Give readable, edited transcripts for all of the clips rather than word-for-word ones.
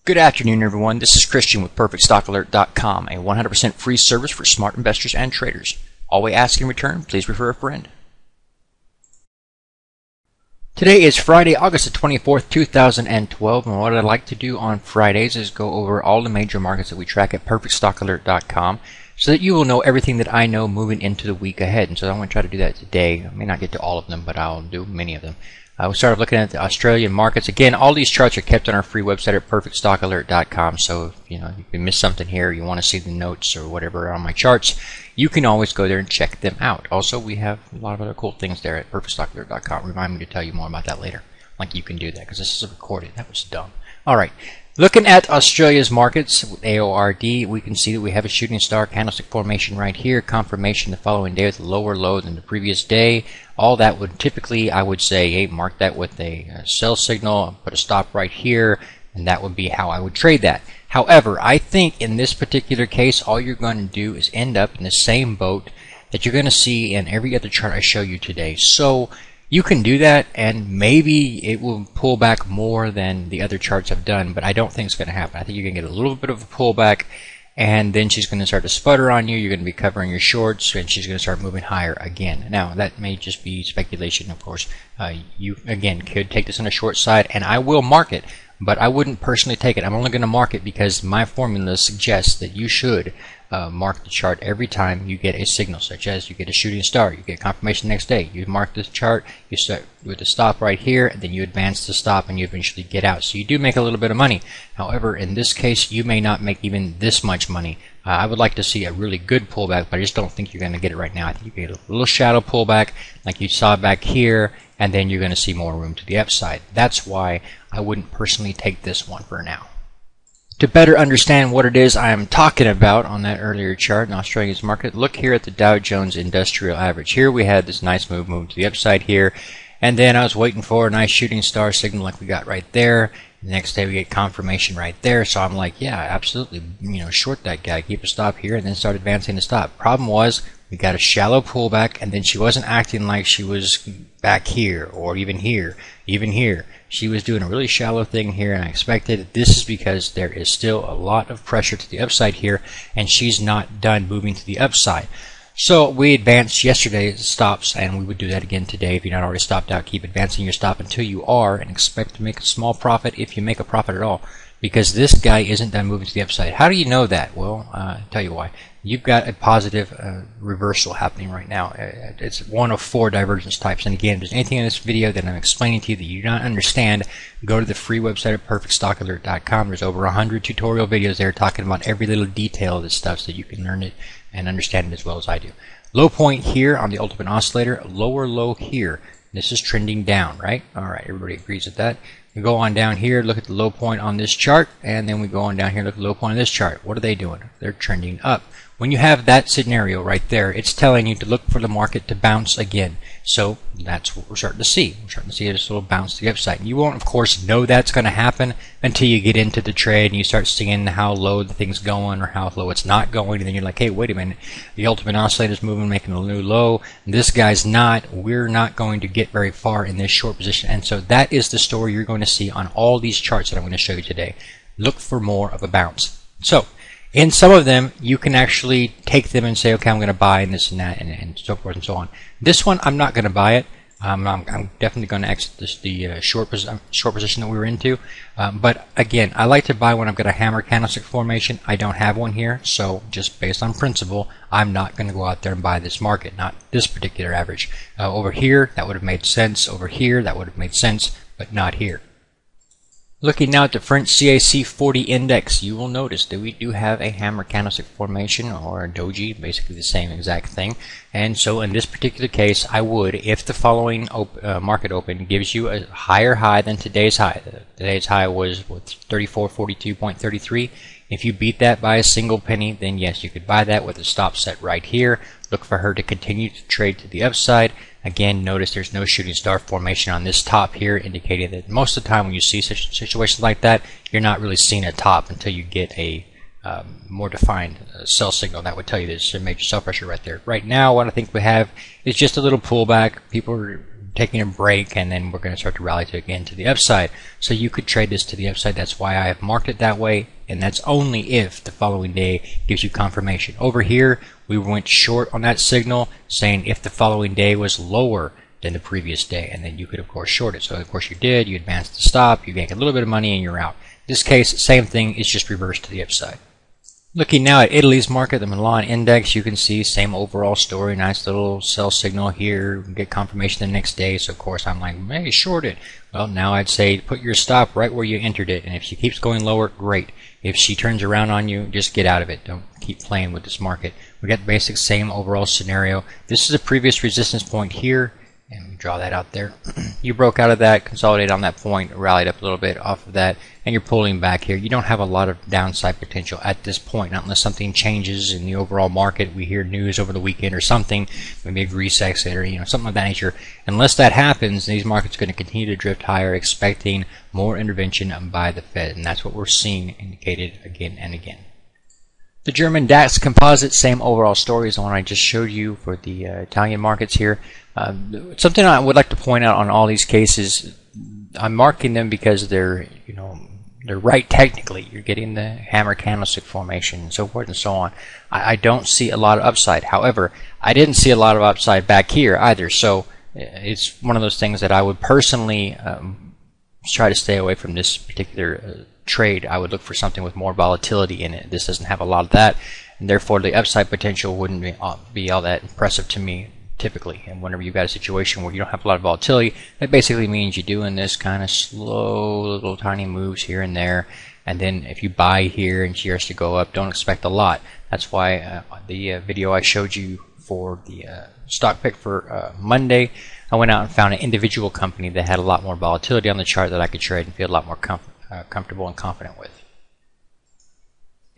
Good afternoon, everyone. This is Christian with PerfectStockAlert.com, a 100% free service for smart investors and traders. All we ask in return, please refer a friend. Today is Friday, August the 24th, 2012, and what I'd like to do on Fridays is go over all the major markets that we track at PerfectStockAlert.com so that you will know everything that I know moving into the week ahead. And so I'm going to try to do that today. I may not get to all of them, but I'll do many of them. We started looking at the Australian markets. Again, all these charts are kept on our free website at PerfectStockAlert.com. So if you can miss something here, you want to see the notes or whatever on my charts, you can always go there and check them out. Also, we have a lot of other cool things there at PerfectStockAlert.com. Remind me to tell you more about that later. Like you can do that because this is recorded. That was dumb. All right. Looking at Australia's markets with AORD, we can see that we have a shooting star candlestick formation right here, confirmation the following day with a lower low than the previous day. All that would typically, I would say, hey, mark that with a sell signal, put a stop right here, and that would be how I would trade that. However, I think in this particular case, all you're going to do is end up in the same boat that you're going to see in every other chart I show you today. So you can do that, and maybe it will pull back more than the other charts have done, but I don't think it's going to happen. I think you're going to get a little bit of a pullback, and then she's going to start to sputter on you. You're going to be covering your shorts, and she's going to start moving higher again. Now, that may just be speculation, of course. You, again, could take this on a short side, and I will mark it, but I wouldn't personally take it. I'm only going to mark it because my formula suggests that you should mark the chart every time you get a signal, such as you get a shooting star, you get confirmation the next day. You mark this chart, you start with the stop right here, and then you advance the stop and you eventually get out. So you do make a little bit of money. However, in this case, you may not make even this much money. I would like to see a really good pullback, but I just don't think you're going to get it right now. I think you get a little shadow pullback like you saw back here, and then you're going to see more room to the upside. That's why I wouldn't personally take this one for now. To better understand what it is I am talking about on that earlier chart in Australia's market, look here at the Dow Jones Industrial Average. Here we had this nice move to the upside here, and then I was waiting for a nice shooting star signal like we got right there. The next day we get confirmation right there, so I'm like, yeah, absolutely, short that guy, keep a stop here, and then start advancing the stop. Problem was, we got a shallow pullback, and then she wasn't acting like she was back here, or even here, even here. She was doing a really shallow thing here, and I expected it. This is because there is still a lot of pressure to the upside here, and she's not done moving to the upside. So we advanced yesterday's stops, and we would do that again today. If you're not already stopped out, keep advancing your stop until you are, and expect to make a small profit if you make a profit at all, because this guy isn't done moving to the upside. How do you know that? Well, I'll tell you why. You've got a positive reversal happening right now. It's one of 4 divergence types. And again, if there's anything in this video that I'm explaining to you that you do not understand, go to the free website at PerfectStockAlert.com. There's over 100 tutorial videos there talking about every little detail of this stuff so that you can learn it and understand it as well as I do. Low point here on the Ultimate Oscillator, lower low here. This is trending down, right? All right, everybody agrees with that. We go on down here, look at the low point on this chart, and then we go on down here, look at the low point on this chart. What are they doing? They're trending up. When you have that scenario right there, it's telling you to look for the market to bounce again. So that's what we're starting to see. We're starting to see this little bounce to the upside. You won't, of course, know that's going to happen until you get into the trade and you start seeing how low the thing's going or how low it's not going. And then you're like, hey, wait a minute. The Ultimate Oscillator is moving, making a new low. This guy's not. We're not going to get very far in this short position. And so that is the story you're going to see on all these charts that I'm going to show you today. Look for more of a bounce. So in some of them, you can actually take them and say, okay, I'm going to buy in this and that and so forth and so on. This one, I'm not going to buy it. I'm definitely going to exit the short position that we were into. But again, I like to buy when I've got a hammer candlestick formation. I don't have one here, so just based on principle, I'm not going to go out there and buy this market, not this particular average. Over here, that would have made sense. Over here, that would have made sense, but not here. Looking now at the French CAC 40 index, you will notice that we do have a hammer candlestick formation or a doji, basically the same exact thing. And so in this particular case, I would, if the following market open gives you a higher high than today's high. Today's high was 3442.33. If you beat that by a single penny, then yes, you could buy that with a stop set right here. Look for her to continue to trade to the upside. Again, notice there's no shooting star formation on this top here, indicating that most of the time when you see such situations like that, you're not really seeing a top until you get a more defined sell signal. That would tell you there's a major sell pressure right there. Right now, what I think we have is just a little pullback. People are taking a break, and then we're going to start to rally again to the upside. So you could trade this to the upside. That's why I have marked it that way, and that's only if the following day gives you confirmation. Over here, we went short on that signal, saying if the following day was lower than the previous day, and then you could of course short it. So of course you did, you advanced the stop, you make a little bit of money, and you're out. In this case, same thing, it's just reversed to the upside. Looking now at Italy's market, the Milan index, you can see same overall story, nice little sell signal here, get confirmation the next day. So of course I'm like, hey, short it. Well, now I'd say put your stop right where you entered it, and if she keeps going lower, great. If she turns around on you, just get out of it. Don't keep playing with this market. We got the basic same overall scenario. This is a previous resistance point here, and we draw that out there. You broke out of that, consolidated on that point, rallied up a little bit off of that, and you're pulling back here. You don't have a lot of downside potential at this point, not unless something changes in the overall market. We hear news over the weekend or something, maybe a Greece exit or something of that nature. Unless that happens, these markets are going to continue to drift higher, expecting more intervention by the Fed, and that's what we're seeing indicated again and again. The German DAX composite, same overall story as the one I just showed you for the Italian markets here. Something I would like to point out on all these cases, I'm marking them because they're they're right technically. You're getting the hammer candlestick formation and so forth and so on. I don't see a lot of upside. However, I didn't see a lot of upside back here either. So it's one of those things that I would personally try to stay away from this particular trade. I would look for something with more volatility in it. This doesn't have a lot of that, and therefore the upside potential wouldn't be all that impressive to me typically. And whenever you've got a situation where you don't have a lot of volatility, that basically means you're doing this kind of slow little tiny moves here and there, and then if you buy here and she starts to go up, don't expect a lot. That's why the video I showed you for the stock pick for Monday, I went out and found an individual company that had a lot more volatility on the chart that I could trade and feel a lot more comfortable and confident with.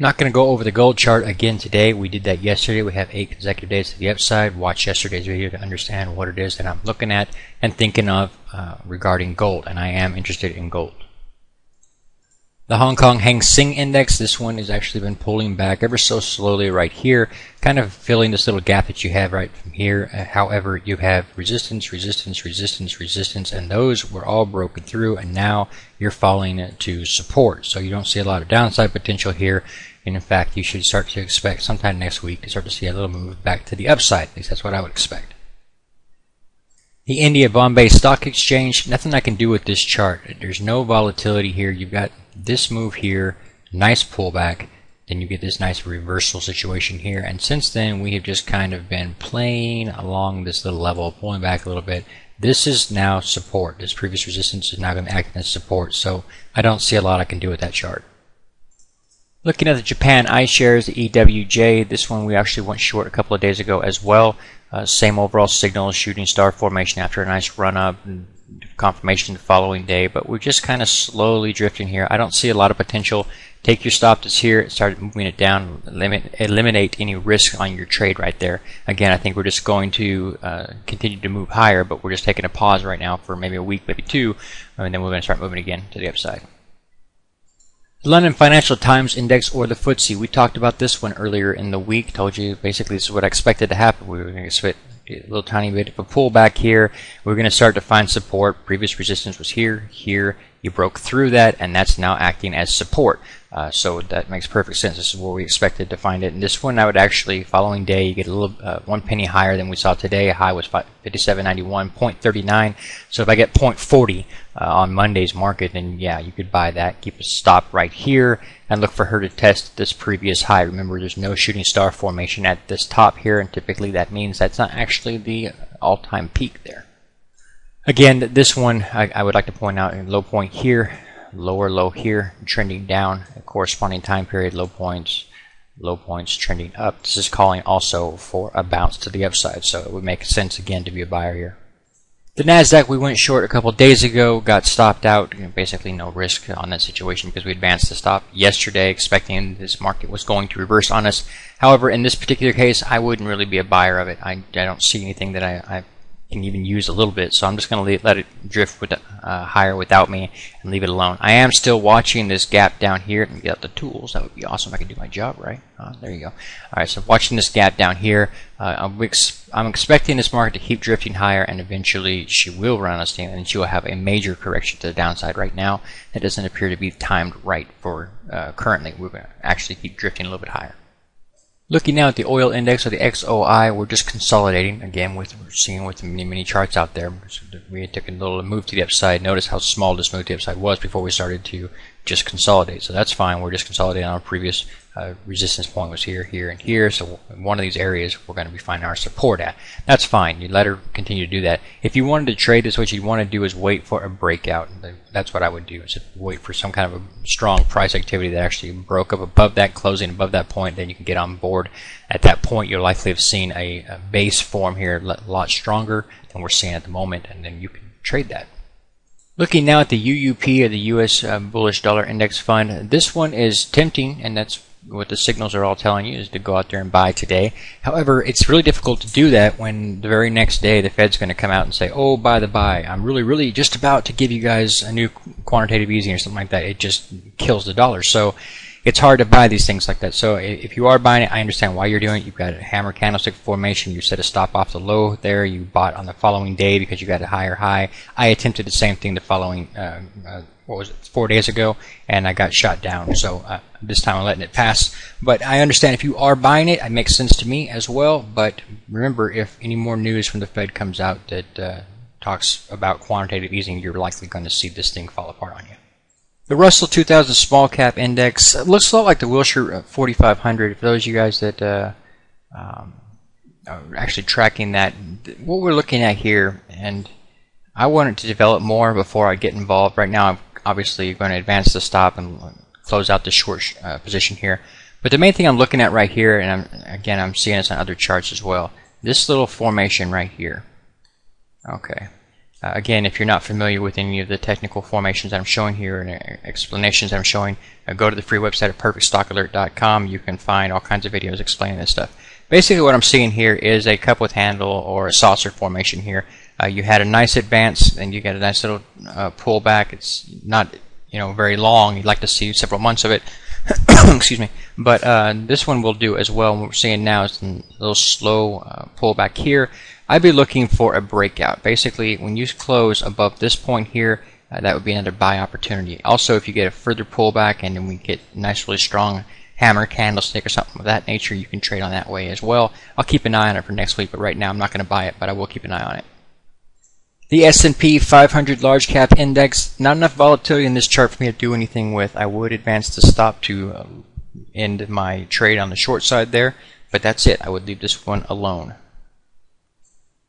Not going to go over the gold chart again today. We did that yesterday. We have 8 consecutive days to the upside. Watch yesterday's video to understand what it is that I'm looking at and thinking of regarding gold, and I am interested in gold. The Hong Kong Hang Seng Index, this one has actually been pulling back ever so slowly right here, kind of filling this little gap that you have right from here. However, you have resistance, resistance, resistance, resistance, and those were all broken through, and now you're falling to support. So you don't see a lot of downside potential here, and in fact, you should start to expect sometime next week to start to see a little move back to the upside. At least that's what I would expect. The India Bombay Stock Exchange, nothing I can do with this chart. There's no volatility here. You've got this move here, nice pullback, then you get this nice reversal situation here, and since then we have just kind of been playing along this little level, pulling back a little bit. This is now support. This previous resistance is now going to act as support, so I don't see a lot I can do with that chart. Looking at the Japan iShares, the EWJ, this one we actually went short a couple of days ago as well. Same overall signal, shooting star formation after a nice run up and confirmation the following day, but we're just kind of slowly drifting here. I don't see a lot of potential. Take your stop that's here, start moving it down, eliminate any risk on your trade right there. Again, I think we're just going to continue to move higher, but we're just taking a pause right now for maybe a week, maybe 2, and then we're going to start moving again to the upside. The London Financial Times Index, or the FTSE, we talked about this one earlier in the week. Told you basically this is what I expected to happen. We were going to expect a little tiny bit of a pullback here. We're going to start to find support. Previous resistance was here, here. You broke through that, and that's now acting as support. So that makes perfect sense. This is where we expected to find it. And this one, I would actually, following day, you get a little 1 penny higher than we saw today. A high was 57.91, 0.39. So if I get 0.40 on Monday's market, then yeah, you could buy that. Keep a stop right here and look for her to test this previous high. Remember, there's no shooting star formation at this top here, and typically that means that's not actually the all-time peak there. Again, this one I would like to point out, low point here, lower low here, trending down, a corresponding time period, low points, trending up. This is calling also for a bounce to the upside, so it would make sense again to be a buyer here. The NASDAQ, we went short a couple days ago, got stopped out, basically no risk on that situation because we advanced the stop yesterday expecting this market was going to reverse on us. However, in this particular case, I wouldn't really be a buyer of it. I don't see anything that I can even use a little bit. So I'm just going to let it drift with higher without me and leave it alone. I am still watching this gap down here. Let me get out the tools. That would be awesome if I could do my job right. There you go. All right, so watching this gap down here, I'm expecting this market to keep drifting higher, and eventually she will run out of steam, and she will have a major correction to the downside. Right now, it doesn't appear to be timed right for currently. We're going to actually keep drifting a little bit higher. Looking now at the oil index, or the XOI, we're just consolidating again. We're seeing with the many charts out there. We took a little move to the upside. Notice how small this move to the upside was before we started to just consolidate. So that's fine. We're just consolidating on our previous resistance point was here, here, and here. So in one of these areas we're going to be finding our support at. That's fine. You let her continue to do that. If you wanted to trade this, what you'd want to do is wait for a breakout. That's what I would do. Is wait for some kind of a strong price activity that actually broke up above that, closing above that point. Then you can get on board. At that point, you'll likely have seen a base form here a lot stronger than we're seeing at the moment, and then you can trade that. Looking now at the UUP, or the U.S. Bullish Dollar Index Fund, this one is tempting, and that's what the signals are all telling you, is to go out there and buy today. However, it's really difficult to do that when the very next day the Fed's going to come out and say, oh, by the by, I'm really just about to give you guys a new quantitative easing or something like that. It just kills the dollar. So it's hard to buy these things like that. So if you are buying it, I understand why you're doing it. You've got a hammer candlestick formation. You set a stop off the low there. You bought on the following day because you got a higher high. I attempted the same thing the following, 4 days ago, and I got shot down. So this time I'm letting it pass. But I understand if you are buying it, it makes sense to me as well. But remember, if any more news from the Fed comes out that talks about quantitative easing, you're likely going to see this thing fall apart on you. The Russell 2000 Small Cap Index looks a lot like the Wilshire 4500. For those of you guys that are actually tracking that, what we're looking at here, and I want it to develop more before I get involved. Right now, I'm obviously going to advance the stop and close out the short position here. But the main thing I'm looking at right here, and I'm seeing this on other charts as well, this little formation right here. Okay. Again, if you're not familiar with any of the technical formations that I'm showing here and explanations that I'm showing, go to the free website at perfectstockalert.com. You can find all kinds of videos explaining this stuff. Basically, what I'm seeing here is a cup with handle or a saucer formation here. You had a nice advance, and you get a nice little pullback. It's not very long. You'd like to see several months of it. Excuse me. But this one will do as well. What we're seeing now is a little slow pullback here. I'd be looking for a breakout. Basically, when you close above this point here, that would be another buy opportunity. Also, if you get a further pullback and then we get a nice, really strong hammer candlestick or something of that nature, you can trade on that way as well. I'll keep an eye on it for next week, but right now I'm not going to buy it, but I will keep an eye on it. The S&P 500 Large Cap Index, not enough volatility in this chart for me to do anything with. I would advance the stop to end my trade on the short side there, but that's it. I would leave this one alone.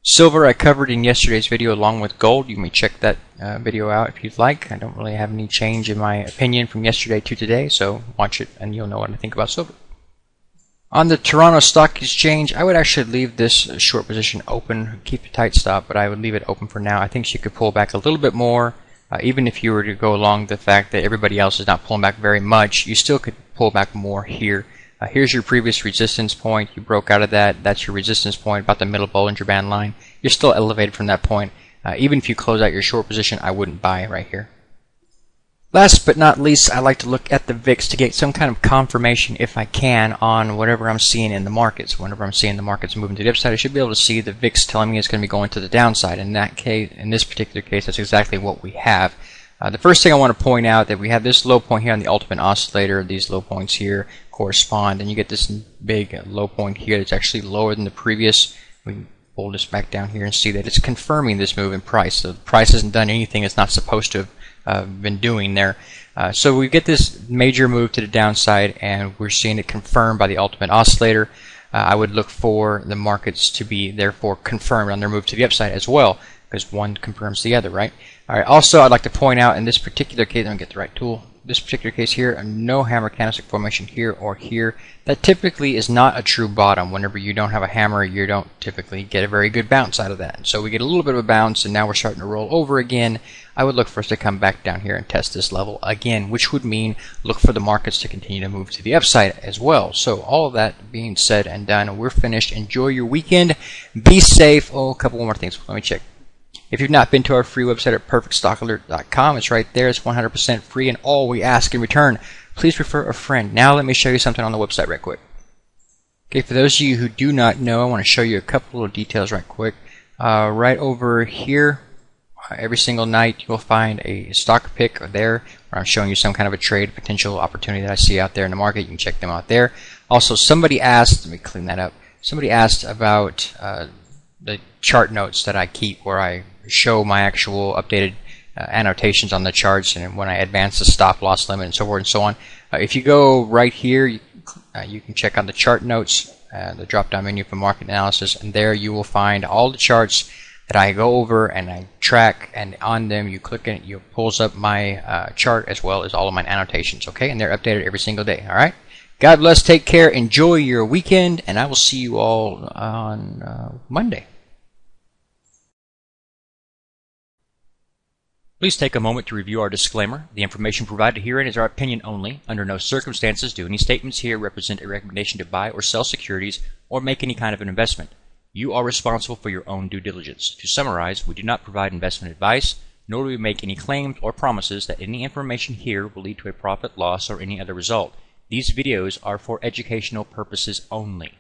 Silver I covered in yesterday's video along with gold. You may check that video out if you'd like. I don't really have any change in my opinion from yesterday to today, so watch it and you'll know what I think about silver. On the Toronto Stock Exchange, I would actually leave this short position open, keep a tight stop, but I would leave it open for now. I think she could pull back a little bit more. Even if you were to go along the fact that everybody else is not pulling back very much, you still could pull back more here. Here's your previous resistance point. You broke out of that. That's your resistance point, about the middle Bollinger Band line. You're still elevated from that point. Even if you close out your short position, I wouldn't buy right here. Last but not least, I like to look at the VIX to get some kind of confirmation, if I can, on whatever I'm seeing in the markets. Whenever I'm seeing the markets moving to the upside, I should be able to see the VIX telling me it's going to be going to the downside. In that case, in this particular case, that's exactly what we have. The first thing I want to point out that we have this low point here on the ultimate oscillator. These low points here correspond, and you get this big low point here that's actually lower than the previous. We can pull this back down here and see that it's confirming this move in price. So the price hasn't done anything it's not supposed to have been doing there. So we get this major move to the downside, and we're seeing it confirmed by the ultimate oscillator. I would look for the markets to be therefore confirmed on their move to the upside as well, because one confirms the other, right? All right. Also, I'd like to point out in this particular case, let me get the right tool. this particular case here, no hammer candlestick formation here or here. That typically is not a true bottom. Whenever you don't have a hammer, you don't typically get a very good bounce out of that. So we get a little bit of a bounce, and now we're starting to roll over again. I would look for us to come back down here and test this level again, which would mean look for the markets to continue to move to the upside as well. So all of that being said and done, we're finished. Enjoy your weekend. Be safe. Oh, a couple more things. Let me check. If you've not been to our free website at perfectstockalert.com, it's right there. It's 100% free, and all we ask in return, please refer a friend. Now let me show you something on the website right quick. Okay, for those of you who do not know, I want to show you a couple of details right quick. Right over here, every single night you'll find a stock pick there where I'm showing you some kind of a trade potential opportunity that I see out there in the market. You can check them out there. Also, somebody asked, let me clean that up. Somebody asked about the chart notes that I keep, where I show my actual updated annotations on the charts and when I advance the stop loss limit and so forth and so on. If you go right here, you can check out the chart notes, the drop down menu for market analysis, and there you will find all the charts that I go over and I track, and on them you click it, it pulls up my chart as well as all of my annotations, okay? And they're updated every single day, alright? God bless, take care, enjoy your weekend, and I will see you all on Monday. Please take a moment to review our disclaimer. The information provided herein is our opinion only. Under no circumstances do any statements here represent a recommendation to buy or sell securities or make any kind of an investment. You are responsible for your own due diligence. To summarize, we do not provide investment advice, nor do we make any claims or promises that any information here will lead to a profit, loss, or any other result. These videos are for educational purposes only.